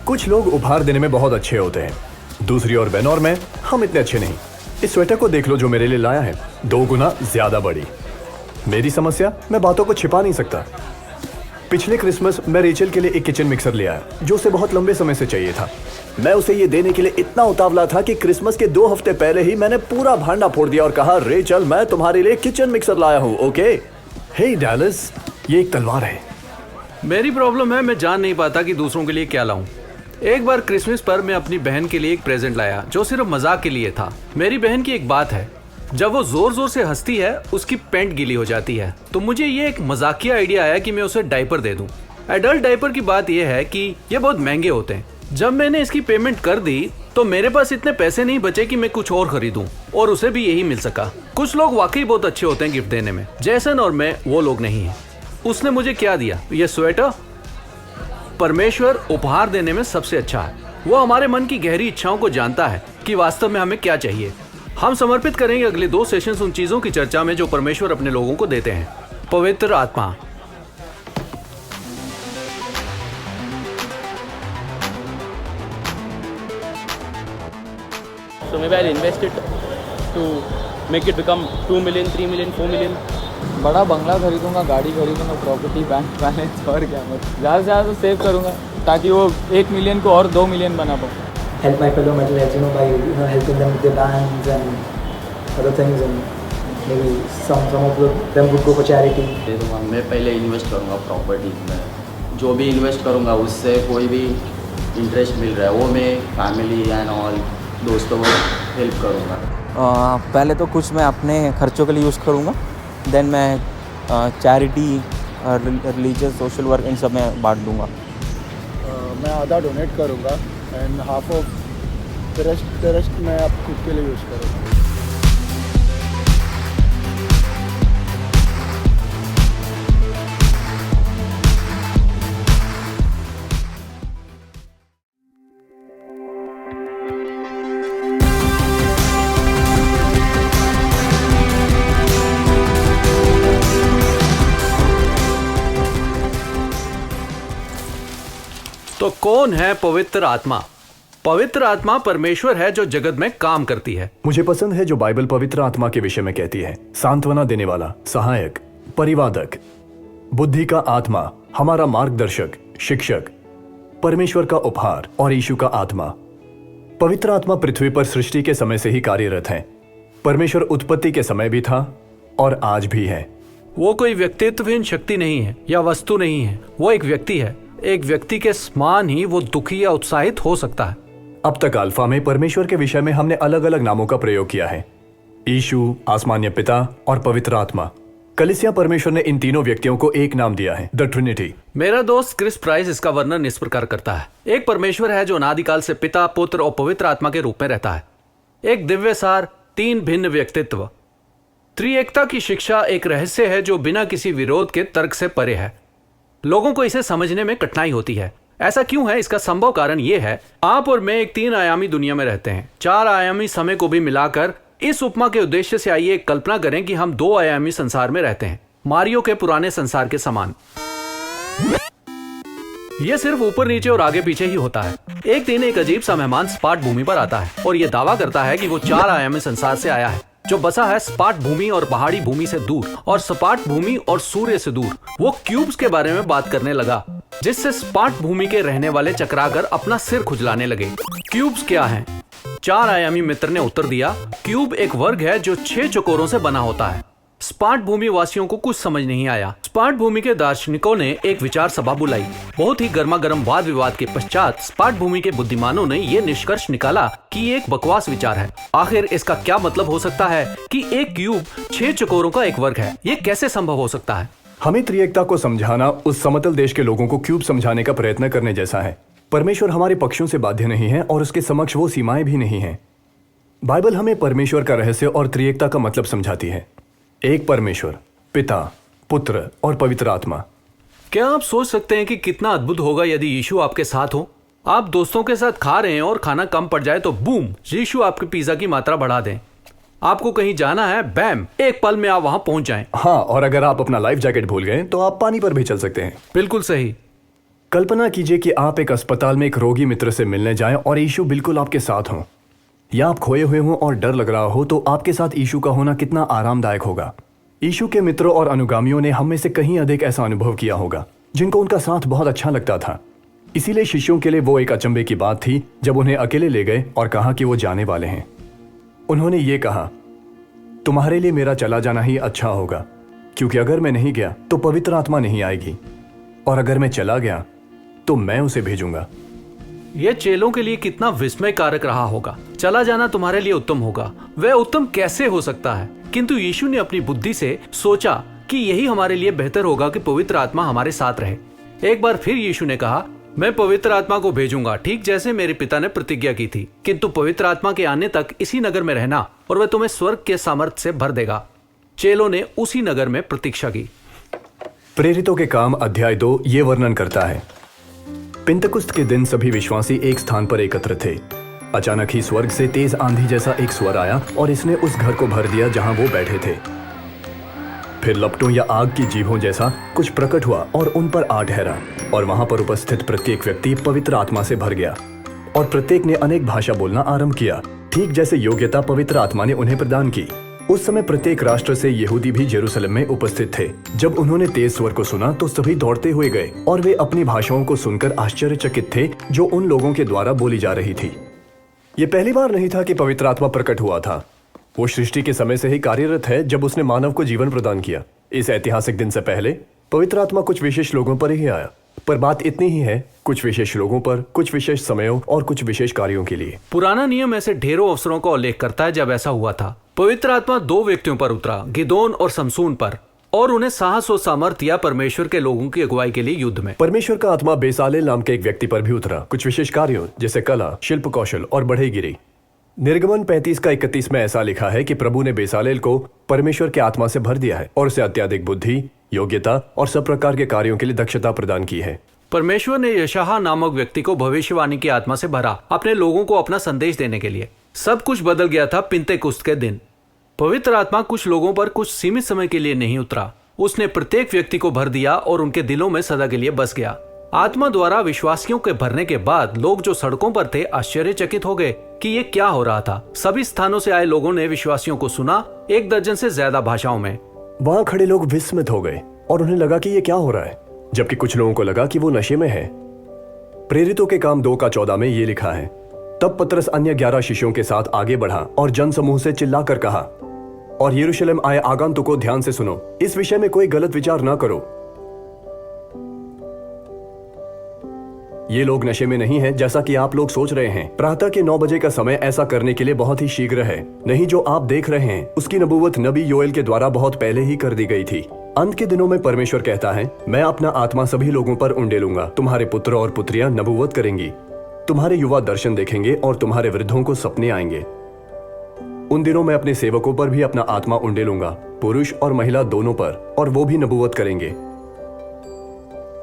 कुछ लोग उपहार देने में बहुत अच्छे होते हैं, दूसरी ओर बेन और मैं, हम इतने अच्छे नहीं। इस स्वेटर को देख लो जो मेरे लिए लाया है, 2 गुना ज्यादा बड़ी। मेरी समस्या, मैं बातों को छिपा नहीं सकता। पिछले क्रिसमस मैं रेचल के लिए एक किचन मिक्सर ले आया जो उसे बहुत लंबे समय से चाहिए था। मैं उसे ये देने के लिए इतना उतावला था कि क्रिसमस के 2 हफ्ते पहले ही मैंने पूरा भांडा फोड़ दिया और कहा, रेचल मैं तुम्हारे लिए किचन मिक्सर लाया हूँ, ओके? हे डैलस, ये एक तलवार है। मेरी प्रॉब्लम है, मैं जान नहीं पाता कि दूसरों के लिए क्या लाऊं। एक बार क्रिसमस पर मैं अपनी बहन के लिए एक प्रेजेंट लाया जो सिर्फ मजाक के लिए था। मेरी बहन की एक बात है, जब वो जोर जोर से हंसती है उसकी पैंट गीली हो जाती है। तो मुझे ये एक मजाकिया आइडिया आया कि मैं उसे डायपर दे दूं। एडल्ट डायपर की बात यह है कि ये बहुत महंगे होते हैं। जब मैंने इसकी पेमेंट कर दी तो मेरे पास इतने पैसे नहीं बचे कि मैं कुछ और खरीदूं, और उसे भी यही मिल सका। कुछ लोग वाकई बहुत अच्छे होते हैं गिफ्ट देने में, जैसन और मैं वो लोग नहीं है। उसने मुझे क्या दिया? ये स्वेटर। परमेश्वर उपहार देने में सबसे अच्छा है। वो हमारे मन की गहरी इच्छाओं को जानता है कि वास्तव में हमें क्या चाहिए। हम समर्पित करेंगे अगले 2 सेशंस उन चीजों की चर्चा में जो परमेश्वर अपने लोगों को देते हैं। पवित्र आत्मा। So maybe I'll invest it to make it become 2 million, 3 million, 4 million. बड़ा बंगला खरीदूंगा, गाड़ी खरीदूंगा, प्रॉपर्टी, बैंक बैलेंस, और क्या मतलब ज़्यादा से ज़्यादा तो सेव करूंगा ताकि वो 1 मिलियन को और 2 मिलियन बना पाऊँ। Help my fellow metalheads, by helping them with their bands and other things, and maybe some of them would go for charity. दे दूँगा। मैं पहले इन्वेस्ट करूँगा प्रॉपर्टी में, जो भी इन्वेस्ट करूँगा उससे कोई भी इंटरेस्ट मिल रहा है वो मैं फैमिली एंड ऑल दोस्तों को हेल्प करूँगा। पहले तो कुछ मैं अपने खर्चों के लिए यूज़ करूँगा, देन मैं चैरिटी, रिलीजियस, सोशल वर्क, इन सब में बांट दूँगा। मैं आधा डोनेट करूँगा and half of the rest मैं आप खुद के लिए यूज़ करूँगा। तो कौन है पवित्र आत्मा? पवित्र आत्मा परमेश्वर है जो जगत में काम करती है। मुझे पसंद है जो बाइबल पवित्र आत्मा के विषय में कहती है। सांत्वना देने वाला, सहायक, परिवादक, बुद्धि का आत्मा, हमारा मार्गदर्शक, शिक्षक, परमेश्वर का उपहार और यीशु का आत्मा। पवित्र आत्मा पृथ्वी पर सृष्टि के समय से ही कार्यरत है। परमेश्वर उत्पत्ति के समय भी था और आज भी है। वो कोई व्यक्तित्वहीन शक्ति नहीं है या वस्तु नहीं है, वो एक व्यक्ति है। एक व्यक्ति के समान ही वो दुखी या उत्साहित हो सकता है। अब तक अल्फा में परमेश्वर के विषय में हमने अलग अलग नामों का प्रयोग किया है, यीशु, आसमान्य पिता और पवित्र आत्मा। कलीसिया परमेश्वर ने इन तीनों व्यक्तियों को एक नाम दिया है, द ट्रिनिटी। मेरा दोस्त क्रिस प्राइस इसका वर्णन इस प्रकार करता है। एक परमेश्वर है जो अनादिकाल से पिता, पुत्र और पवित्र आत्मा के रूप में रहता है। एक दिव्य सार, 3 भिन्न व्यक्तित्व। त्रिएकता की शिक्षा एक रहस्य है जो बिना किसी विरोध के तर्क से परे है। लोगों को इसे समझने में कठिनाई होती है। ऐसा क्यों है? इसका संभव कारण यह है, आप और मैं एक 3 आयामी दुनिया में रहते हैं। 4 आयामी समय को भी मिलाकर इस उपमा के उद्देश्य से आइए एक कल्पना करें कि हम 2 आयामी संसार में रहते हैं, मारियो के पुराने संसार के समान। यह सिर्फ ऊपर नीचे और आगे पीछे ही होता है। एक दिन एक अजीब सा मेहमान सपाट भूमि पर आता है और यह दावा करता है कि वो 4 आयामी संसार से आया है जो बसा है सपाट भूमि और पहाड़ी भूमि से दूर और सपाट भूमि और सूर्य से दूर। वो क्यूब्स के बारे में बात करने लगा जिससे सपाट भूमि के रहने वाले चकराकर अपना सिर खुजलाने लगे। क्यूब्स क्या हैं? 4 आयामी मित्र ने उत्तर दिया, क्यूब एक वर्ग है जो 6 चौकोरों से बना होता है। सपाट भूमि वासियों को कुछ समझ नहीं आया। सपाट भूमि के दार्शनिकों ने एक विचार सभा बुलाई। बहुत ही गर्मा गर्म वाद विवाद के पश्चात सपाट भूमि के बुद्धिमानों ने यह निष्कर्ष निकाला कि ये एक बकवास विचार है। आखिर इसका क्या मतलब हो सकता है कि एक क्यूब 6 चौकोरों का एक वर्ग है? ये कैसे संभव हो सकता है? हमें त्रिएकता को समझाना उस समतल देश के लोगों को क्यूब समझाने का प्रयत्न करने जैसा है। परमेश्वर हमारे पक्षों से बाध्य नहीं है और उसके समक्ष वो सीमाएं भी नहीं है। बाइबल हमें परमेश्वर का रहस्य और त्रिएकता का मतलब समझाती है। एक परमेश्वर, पिता, पुत्र और पवित्र आत्मा। क्या आप सोच सकते हैं कि कितना अद्भुत होगा यदि यीशु आपके साथ हो? आप दोस्तों के साथ खा रहे हैं और खाना कम पड़ जाए तो बूम, यीशु आपके पिज्जा की मात्रा बढ़ा दें। आपको कहीं जाना है, बैम, एक पल में आप वहां पहुंच जाएं। हाँ, और अगर आप अपना लाइफ जैकेट भूल गए तो आप पानी पर भी चल सकते हैं। बिल्कुल सही। कल्पना कीजिए कि आप एक अस्पताल में एक रोगी मित्र से मिलने जाएं और यीशु बिल्कुल आपके साथ हों, या आप खोए हुए हों और डर लग रहा हो, तो आपके साथ यीशु का होना कितना आरामदायक होगा। यीशु के मित्रों और अनुगामियों ने हम में से कहीं अधिक ऐसा अनुभव किया होगा, जिनको उनका साथ बहुत अच्छा लगता था। इसीलिए शिष्यों के लिए वो एक अचंभे की बात थी जब उन्हें अकेले ले गए और कहा कि वो जाने वाले हैं। उन्होंने ये कहा, तुम्हारे लिए मेरा चला जाना ही अच्छा होगा, क्योंकि अगर मैं नहीं गया तो पवित्र आत्मा नहीं आएगी, और अगर मैं चला गया तो मैं उसे भेजूंगा। यह चेलों के लिए कितना विस्मय कारक रहा होगा। चला जाना तुम्हारे लिए उत्तम होगा, वह उत्तम कैसे हो सकता है? किंतु यीशु ने अपनी बुद्धि से सोचा कि यही हमारे लिए बेहतर होगा कि पवित्र आत्मा हमारे साथ रहे। एक बार फिर यीशु ने कहा, मैं पवित्र आत्मा को भेजूंगा, ठीक जैसे मेरे पिता ने प्रतिज्ञा की थी, किंतु पवित्र आत्मा के आने तक इसी नगर में रहना और वह तुम्हें स्वर्ग के सामर्थ्य से भर देगा। चेलों ने उसी नगर में प्रतीक्षा की। प्रेरितों के काम अध्याय 2 ये वर्णन करता है। पिंतकुस्त के दिन सभी विश्वासी एक स्थान पर एकत्र थे। अचानक ही स्वर्ग से तेज आंधी जैसा एक स्वर आया और इसने उस घर को भर दिया जहां वो बैठे थे। फिर लपटों या आग की जीभों जैसा कुछ प्रकट हुआ और उन पर आ ठहरा, और वहां पर उपस्थित प्रत्येक व्यक्ति पवित्र आत्मा से भर गया, और प्रत्येक ने अनेक भाषा बोलना आरंभ किया, ठीक जैसे योग्यता पवित्र आत्मा ने उन्हें प्रदान की। उस समय प्रत्येक राष्ट्र से यहूदी भी यरूशलेम में उपस्थित थे। जब उन्होंने तेज स्वर को सुना तो सभी दौड़ते हुए गए, और वे अपनी भाषाओं को सुनकर आश्चर्यचकित थे जो उन लोगों के द्वारा बोली जा रही थी। ये पहली बार नहीं था कि पवित्र आत्मा प्रकट हुआ था। वो सृष्टि के समय से ही कार्यरत है जब उसने मानव को जीवन प्रदान किया। इस ऐतिहासिक दिन से पहले पवित्र आत्मा कुछ विशेष लोगों पर ही आया, पर बात इतनी ही है, कुछ विशेष लोगों पर, कुछ विशेष समयों और कुछ विशेष कार्यों के लिए। पुराना नियम ऐसे ढेरों अवसरों का उल्लेख करता है जब ऐसा हुआ था। पवित्र आत्मा 2 व्यक्तियों पर उतरा, गिदोन और समसून पर, और उन्हें साहस और सामर्थ्य दिया परमेश्वर के लोगों की अगुवाई के लिए युद्ध में। परमेश्वर का आत्मा बेसालेल नाम के एक व्यक्ति पर भी उतरा, कुछ विशेष कार्यों जैसे कला, शिल्प कौशल और बढ़ईगिरी। निर्गमन 35 का 31 में ऐसा लिखा है कि प्रभु ने बेसालेल को परमेश्वर के आत्मा से भर दिया है और उसे अत्याधिक बुद्धि, योग्यता और सब प्रकार के कार्यों के लिए दक्षता प्रदान की है। परमेश्वर ने यशायाह नामक व्यक्ति को भविष्यवाणी की आत्मा से भरा, अपने लोगों को अपना संदेश देने के लिए। सब कुछ बदल गया था पिंतेकुस्त के दिन। पवित्र आत्मा कुछ लोगों पर कुछ सीमित समय के लिए नहीं उतरा, उसने प्रत्येक व्यक्ति को भर दिया और उनके दिलों में सदा के लिए बस गया। आत्मा द्वारा विश्वासियों के भरने के बाद लोग जो सड़कों पर थे आश्चर्यचकित हो गए कि ये क्या हो रहा था। सभी स्थानों से आए लोगों ने विश्वासियों को सुना, 1 दर्जन से ज्यादा भाषाओं में। वहां खड़े लोग विस्मित हो गए और उन्हें लगा कि ये क्या हो रहा है, जबकि कुछ लोगों को लगा कि वो नशे में है। प्रेरितों के काम 2 का 14 में ये लिखा है, तब पतरस अन्य 11 शिष्यों के साथ आगे बढ़ा और जन समूह से चिल्लाकर कहा, और यरूशलेम आए आगंतुकों को ध्यान से सुनो, इस विषय में कोई गलत विचार न करो। ये लोग नशे में नहीं हैं जैसा कि आप लोग सोच रहे हैं। प्रातः के 9 बजे का समय ऐसा करने के लिए बहुत ही शीघ्र है। नहीं, जो आप देख रहे हैं उसकी नबूवत नबी योएल के द्वारा बहुत पहले ही कर दी गई थी। अंत के दिनों में परमेश्वर कहता है, मैं अपना आत्मा सभी लोगों पर उंडेलूंगा। तुम्हारे पुत्र और पुत्रियां नबूवत करेंगी, तुम्हारे युवा दर्शन देखेंगे और तुम्हारे वृद्धों को सपने आएंगे। उन दिनों में अपने सेवकों पर भी अपना आत्मा उंडेलूंगा, पुरुष और महिला दोनों पर, और वो भी नबूवत करेंगे।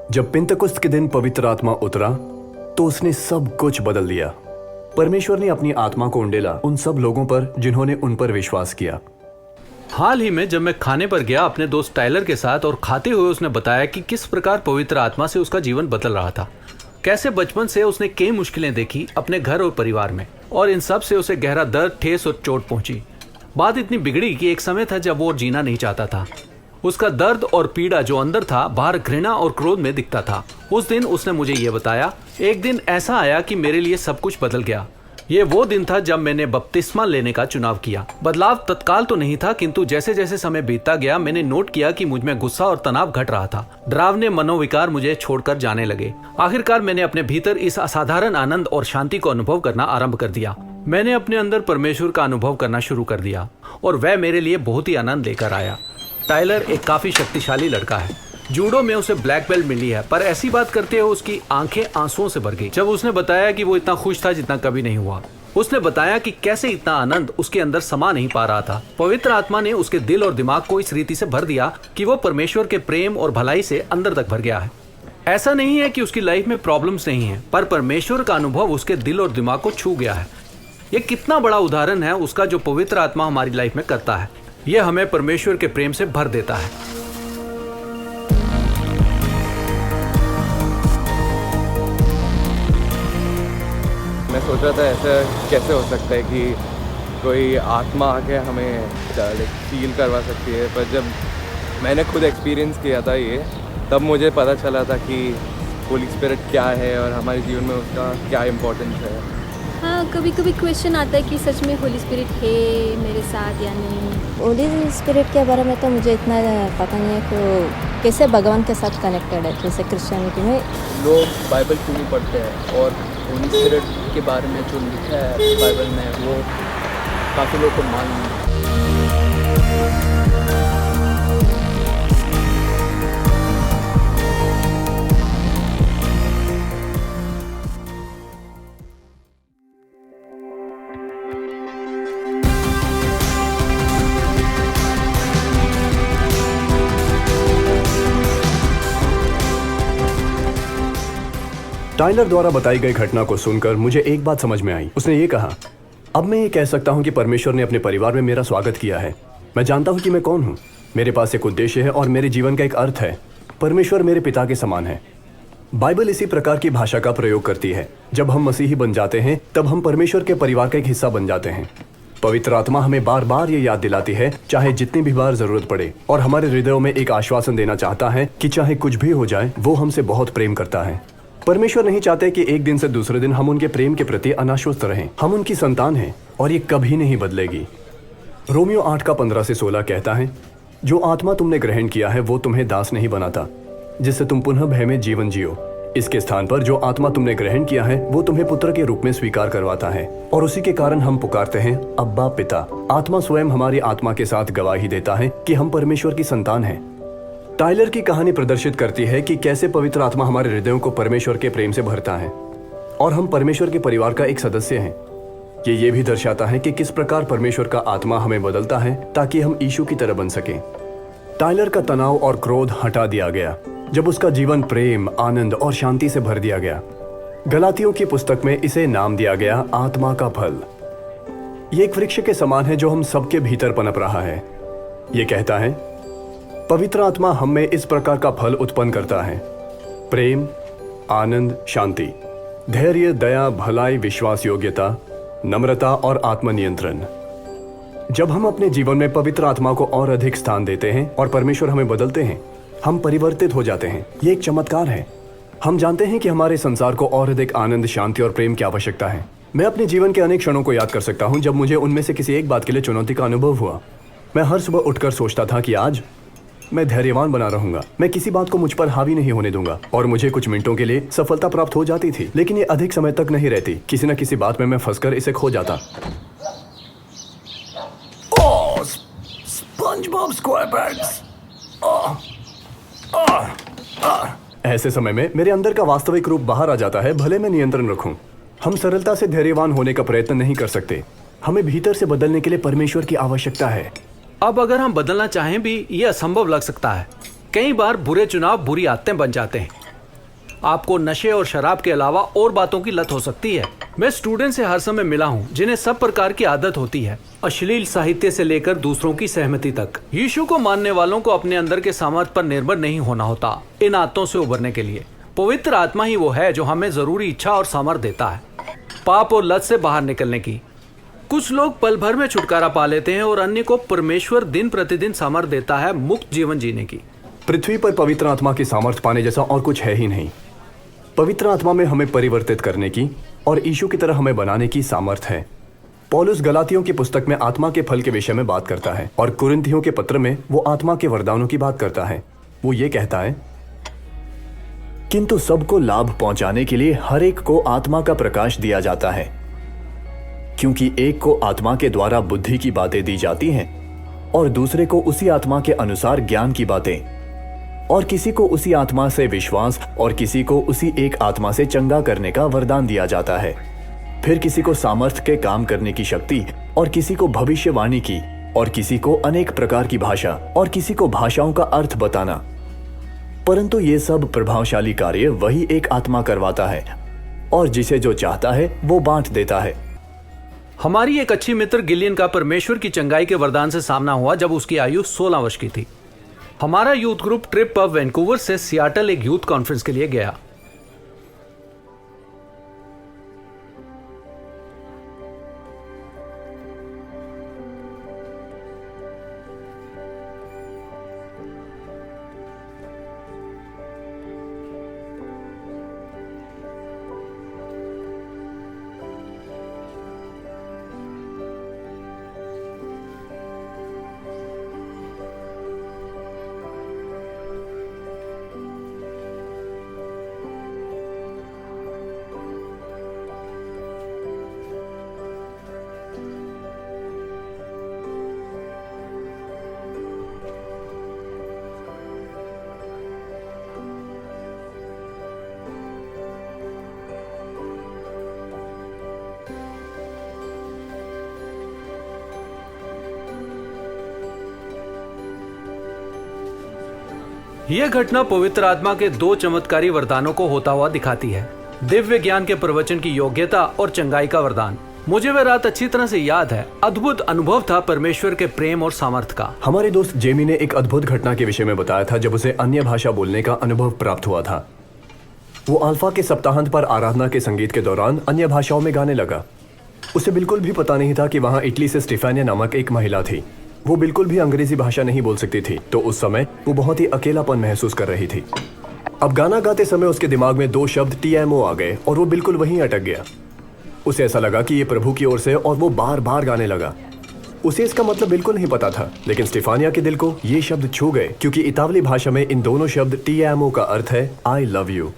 जब पिंतकुस्त के दिन पवित्र आत्मा उतरा तो उसने सब कुछ बदल दिया। परमेश्वर ने अपनी आत्मा को उंडेला उन सब लोगों पर जिन्होंने उन पर विश्वास किया। हाल ही में जब मैं खाने पर गया अपने दोस्त टाइलर के साथ, और खाते हुए उसने बताया कि किस प्रकार पवित्र आत्मा से उसका जीवन बदल रहा था। कैसे बचपन से उसने कई मुश्किलें देखी अपने घर और परिवार में, और इन सब से उसे गहरा दर्द, ठेस और चोट पहुंची। बात इतनी बिगड़ी कि एक समय था जब वो जीना नहीं चाहता था। उसका दर्द और पीड़ा जो अंदर था बाहर घृणा और क्रोध में दिखता था। उस दिन उसने मुझे ये बताया, एक दिन ऐसा आया कि मेरे लिए सब कुछ बदल गया। ये वो दिन था जब मैंने बपतिस्मा लेने का चुनाव किया। बदलाव तत्काल तो नहीं था, किंतु जैसे जैसे समय बीतता गया मैंने नोट किया कि मुझ में गुस्सा और तनाव घट रहा था। डरावने मनोविकार मुझे छोड़कर जाने लगे। आखिरकार मैंने अपने भीतर इस असाधारण आनंद और शांति को अनुभव करना आरंभ कर दिया। मैंने अपने अंदर परमेश्वर का अनुभव करना शुरू कर दिया, और वह मेरे लिए बहुत ही आनंद लेकर आया। टाइलर एक काफी शक्तिशाली लड़का है। जूडो में उसे ब्लैक बेल्ट मिली है, पर ऐसी बात करते हुए उसकी आंखें आंसुओं से भर गई जब उसने बताया कि वो इतना खुश था जितना कभी नहीं हुआ। उसने बताया कि कैसे इतना आनंद उसके अंदर समा नहीं पा रहा था। पवित्र आत्मा ने उसके दिल और दिमाग को इस रीति से भर दिया कि वो परमेश्वर के प्रेम और भलाई से अंदर तक भर गया है। ऐसा नहीं है कि उसकी लाइफ में प्रॉब्लम्स नहीं है, पर परमेश्वर का अनुभव उसके दिल और दिमाग को छू गया है। ये कितना बड़ा उदाहरण है उसका जो पवित्र आत्मा हमारी लाइफ में करता है। यह हमें परमेश्वर के प्रेम से भर देता है। सोच रहा था ऐसा कैसे हो सकता है कि कोई आत्मा आके हमें फील करवा सकती है, पर जब मैंने खुद एक्सपीरियंस किया था ये, तब मुझे पता चला था कि होली स्पिरिट क्या है और हमारे जीवन में उसका क्या इम्पोर्टेंस है। हाँ, कभी कभी क्वेश्चन आता है कि सच में होली स्पिरिट है मेरे साथ या नहीं। होली स्पिरिट के बारे में तो मुझे इतना पता नहीं है कि कैसे भगवान के साथ कनेक्टेड है। जैसे क्रिश्चियनिटी में लोग बाइबल क्यों नहीं पढ़ते हैं और होली स्पिरिट के बारे में जो लिखा है बाइबल में वो काफ़ी लोग को मालूम है। टाइलर द्वारा बताई गई घटना को सुनकर मुझे एक बात समझ में आई। उसने ये कहा, अब मैं ये कह सकता हूँ कि परमेश्वर ने अपने परिवार में मेरा स्वागत किया है। मैं जानता हूँ कि मैं कौन हूँ, मेरे पास एक उद्देश्य है और मेरे जीवन का एक अर्थ है। परमेश्वर मेरे पिता के समान है। बाइबल इसी प्रकार की भाषा का प्रयोग करती है। जब हम मसीही बन जाते हैं तब हम परमेश्वर के परिवार का एक हिस्सा बन जाते हैं। पवित्र आत्मा हमें बार बार ये याद दिलाती है, चाहे जितनी भी बार जरूरत पड़े, और हमारे हृदयों में एक आश्वासन देना चाहता है कि चाहे कुछ भी हो जाए वो हमसे बहुत प्रेम करता है। परमेश्वर नहीं चाहते कि एक दिन से दूसरे दिन हम उनके प्रेम के प्रति अनाश्वस्त रहें। हम उनकी संतान हैं और ये कभी नहीं बदलेगी। रोमियो 8:15-16 कहता है, जो आत्मा तुमने ग्रहण किया है वो तुम्हें दास नहीं बनाता, जिससे तुम पुनः भय में जीवन जियो। इसके स्थान पर जो आत्मा तुमने ग्रहण किया है वो तुम्हें पुत्र के रूप में स्वीकार करवाता है, और उसी के कारण हम पुकारते हैं, अब्बा पिता। आत्मा स्वयं हमारी आत्मा के साथ गवाही देता है कि हम परमेश्वर की संतान हैं। टाइलर की कहानी प्रदर्शित करती है कि कैसे पवित्र आत्मा हमारे हृदयों को परमेश्वर के प्रेम से भरता है और हम परमेश्वर के परिवार का एक सदस्य हैं। ये भी दर्शाता है कि किस प्रकार परमेश्वर का आत्मा हमें बदलता है ताकि हम यीशु की तरह बन सकें। टाइलर का तनाव और क्रोध हटा दिया गया जब उसका जीवन प्रेम, आनंद और शांति से भर दिया गया। गलातियों की पुस्तक में इसे नाम दिया गया आत्मा का फल। ये एक वृक्ष के समान है जो हम सबके भीतर पनप रहा है। ये कहता है, पवित्र आत्मा हम में इस प्रकार का फल उत्पन्न करता है, प्रेम, आनंद, शांति, धैर्य, दया, भलाई, विश्वास योग्यता, नम्रता और आत्मनियंत्रण। जब हम अपने जीवन में पवित्र आत्मा को और अधिक स्थान देते हैं और परमेश्वर हमें बदलते हैं, हम परिवर्तित हो जाते हैं। ये एक चमत्कार है। हम जानते हैं कि हमारे संसार को और अधिक आनंद, शांति और प्रेम की आवश्यकता है। मैं अपने जीवन के अनेक क्षणों को याद कर सकता हूं जब मुझे उनमें से किसी एक बात के लिए चुनौती का अनुभव हुआ। मैं हर सुबह उठकर सोचता था कि आज मैं धैर्यवान बना रहूंगा, मैं किसी बात को मुझ पर हावी नहीं होने दूंगा, और मुझे कुछ मिनटों के लिए सफलता प्राप्त हो जाती थी, लेकिन ये अधिक समय तक नहीं रहती। किसी न किसी बात में मैं फंसकर इसे खो जाता। ओह, स्पंजबॉब स्क्वारपैंट्स। ऐसे समय में मेरे अंदर का वास्तविक रूप बाहर आ जाता है, भले मैं नियंत्रण रखूं। हम सरलता से धैर्यवान होने का प्रयत्न नहीं कर सकते। हमें भीतर से बदलने के लिए परमेश्वर की आवश्यकता है। अब अगर हम बदलना चाहें भी ये असंभव लग सकता है। कई बार बुरे चुनाव बुरी आदतें बन जाते हैं। आपको नशे और शराब के अलावा और बातों की लत हो सकती है। मैं स्टूडेंट से हर समय मिला हूँ जिन्हें सब प्रकार की आदत होती है, अश्लील साहित्य से लेकर दूसरों की सहमति तक। यीशु को मानने वालों को अपने अंदर के सामर्थ्य पर निर्भर नहीं होना होता इन आदतों से उबरने के लिए। पवित्र आत्मा ही वो है जो हमें जरूरी इच्छा और सामर्थ्य देता है पाप और लत से बाहर निकलने की। कुछ लोग पल भर में छुटकारा पा लेते हैं और अन्य को परमेश्वर दिन प्रतिदिन सामर्थ्य देता है मुक्त जीवन जीने की। पृथ्वी पर पवित्र आत्मा की सामर्थ्य पाने जैसा और कुछ है ही नहीं। पवित्र आत्मा में हमें परिवर्तित करने की और यीशु की तरह हमें बनाने की सामर्थ्य है। पौलुस गलातियों की पुस्तक में आत्मा के फल के विषय में बात करता है और कुरिन्थियों के पत्र में वो आत्मा के वरदानों की बात करता है। वो ये कहता है, किंतु सबको लाभ पहुंचाने के लिए हर एक को आत्मा का प्रकाश दिया जाता है, क्योंकि एक को आत्मा के द्वारा बुद्धि की बातें दी जाती हैं और दूसरे को उसी आत्मा के अनुसार ज्ञान की बातें, और किसी को उसी आत्मा से विश्वास और किसी को उसी एक आत्मा से चंगा करने का वरदान दिया जाता है। फिर किसी को सामर्थ्य के काम करने की शक्ति, और किसी को भविष्यवाणी की, और किसी को अनेक प्रकार की भाषा, और किसी को भाषाओं का अर्थ बताना। परंतु ये सब प्रभावशाली कार्य वही एक आत्मा करवाता है, और जिसे जो चाहता है वो बांट देता है। हमारी एक अच्छी मित्र गिलियन का परमेश्वर की चंगाई के वरदान से सामना हुआ जब उसकी आयु 16 वर्ष की थी। हमारा यूथ ग्रुप ट्रिप अब वैंकूवर से सियाटल एक यूथ कॉन्फ्रेंस के लिए गया। यह घटना पवित्र आत्मा के 2 चमत्कारी वरदानों को होता हुआ दिखाती है। दिव्य ज्ञान के प्रवचन की योग्यता और चंगाई का वरदान। मुझे वह रात अच्छी तरह से याद है। अद्भुत अनुभव था परमेश्वर के प्रेम और सामर्थ्य का। हमारे दोस्त जेमी ने एक अद्भुत घटना के विषय में बताया था जब उसे अन्य भाषा बोलने का अनुभव प्राप्त हुआ था। वो अल्फा के सप्ताहांत पर आराधना के संगीत के दौरान अन्य भाषाओं में गाने लगा। उसे बिल्कुल भी पता नहीं था कि वहां इटली से स्टीफानिया नामक एक महिला थी। वो बिल्कुल भी अंग्रेजी भाषा नहीं बोल सकती थी, तो उस समय वो बहुत ही अकेलापन महसूस कर रही थी। अब गाना गाते समय उसके दिमाग में 2 शब्द TMO आ गए और वो बिल्कुल वहीं अटक गया। उसे ऐसा लगा कि ये प्रभु की ओर से, और वो बार बार गाने लगा। उसे इसका मतलब बिल्कुल नहीं पता था, लेकिन स्टीफानिया के दिल को ये शब्द छू गए, क्योंकि इतावली भाषा में इन दोनों शब्द TMO का अर्थ है आई लव यू।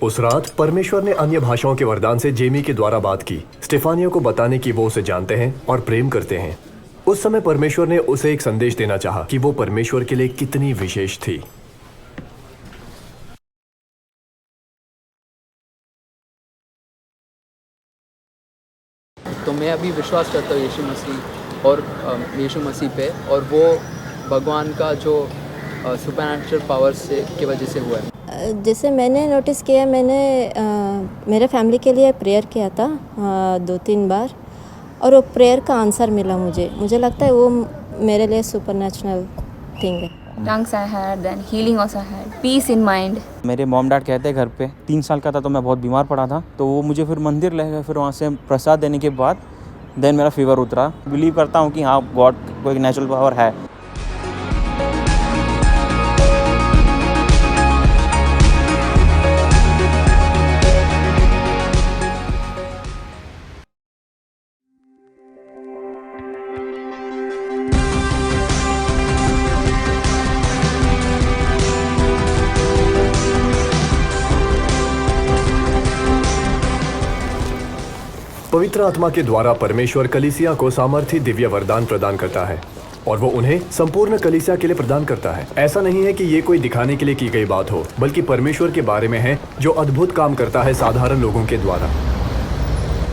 उस रात परमेश्वर ने अन्य भाषाओं के वरदान से जेमी के द्वारा बात की, स्टीफानिया को बताने की वो उसे जानते हैं और प्रेम करते हैं। उस समय परमेश्वर ने उसे एक संदेश देना चाहा कि वो परमेश्वर के लिए कितनी विशेष थी। तो मैं अभी विश्वास करता हूँ यीशु मसीह पे, और वो भगवान का जो सुपरनैचुरल पावर से की वजह से हुआ है। जैसे मैंने नोटिस किया, मैंने मेरे फैमिली के लिए प्रेयर किया था 2-3 बार, और वो प्रेयर का आंसर मिला मुझे लगता है वो मेरे लिए सुपरनैचुरल थिंग है। Tongues I had, then healing also I had, peace in mind. मेरे मॉम डैड कहते हैं घर पे 3 साल का था तो मैं बहुत बीमार पड़ा था, तो वो मुझे फिर मंदिर ले गए। फिर वहाँ से प्रसाद देने के बाद देन मेरा फीवर उतरा। बिलीव करता हूँ कि हाँ, गॉड को एक नेचुरल पावर है। पवित्र आत्मा के द्वारा परमेश्वर कलीसिया को सामर्थी दिव्य वरदान प्रदान करता है, और वो उन्हें संपूर्ण कलीसिया के लिए प्रदान करता है। ऐसा नहीं है कि ये कोई दिखाने के लिए की गई बात हो, बल्कि परमेश्वर के बारे में है जो अद्भुत काम करता है साधारण लोगों के द्वारा।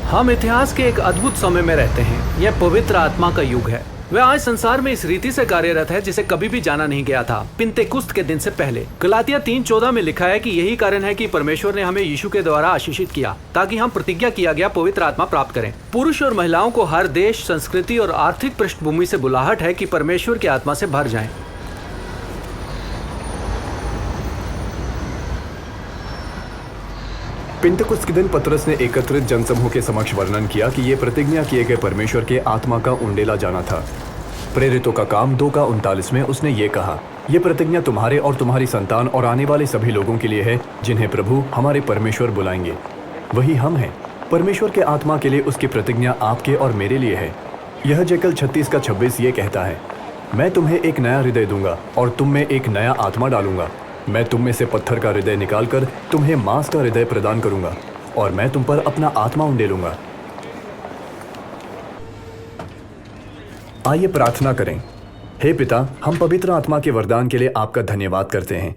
हम इतिहास के एक अद्भुत समय में रहते हैं। यह पवित्र आत्मा का युग है। वह आज संसार में इस रीति से कार्यरत है जिसे कभी भी जाना नहीं गया था पिंतेकुस्त के दिन से पहले। गलातिया 3:14 में लिखा है कि यही कारण है कि परमेश्वर ने हमें यीशु के द्वारा आशीषित किया, ताकि हम प्रतिज्ञा किया गया पवित्र आत्मा प्राप्त करें। पुरुष और महिलाओं को हर देश, संस्कृति और आर्थिक पृष्ठभूमि से बुलाहट है कि परमेश्वर की आत्मा से भर जाएं। पिंतकुस्त के दिन पतरस ने एकत्रित जनसमूह के समक्ष वर्णन किया कि ये प्रतिज्ञा किए गए परमेश्वर के आत्मा का उंडेला जाना था। प्रेरितों का काम 2:39 में उसने ये कहा, ये प्रतिज्ञा तुम्हारे और तुम्हारी संतान और आने वाले सभी लोगों के लिए है जिन्हें प्रभु हमारे परमेश्वर बुलाएंगे। वही हम हैं। परमेश्वर के आत्मा के लिए उसकी प्रतिज्ञा आपके और मेरे लिए है। यह जेकल 36:26 ये कहता है, मैं तुम्हें एक नया हृदय दूंगा और तुम में एक नया आत्मा डालूंगा। मैं तुम में से पत्थर का हृदय निकालकर तुम्हें मांस का हृदय प्रदान करूंगा और मैं तुम पर अपना आत्मा उंडेलूंगा। आइए प्रार्थना करें। हे पिता, हम पवित्र आत्मा के वरदान के लिए आपका धन्यवाद करते हैं।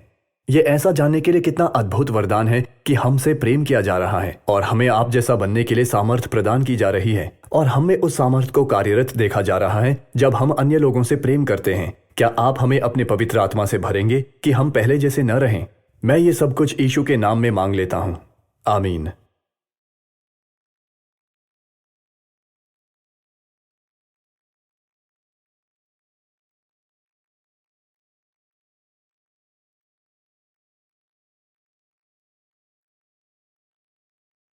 ये ऐसा जानने के लिए कितना अद्भुत वरदान है कि हमसे प्रेम किया जा रहा है और हमें आप जैसा बनने के लिए सामर्थ्य प्रदान की जा रही है, और हमें उस सामर्थ्य को कार्यरत देखा जा रहा है जब हम अन्य लोगों से प्रेम करते हैं। क्या आप हमें अपने पवित्र आत्मा से भरेंगे कि हम पहले जैसे न रहें? मैं ये सब कुछ यीशु के नाम में मांग लेता हूँ। आमीन।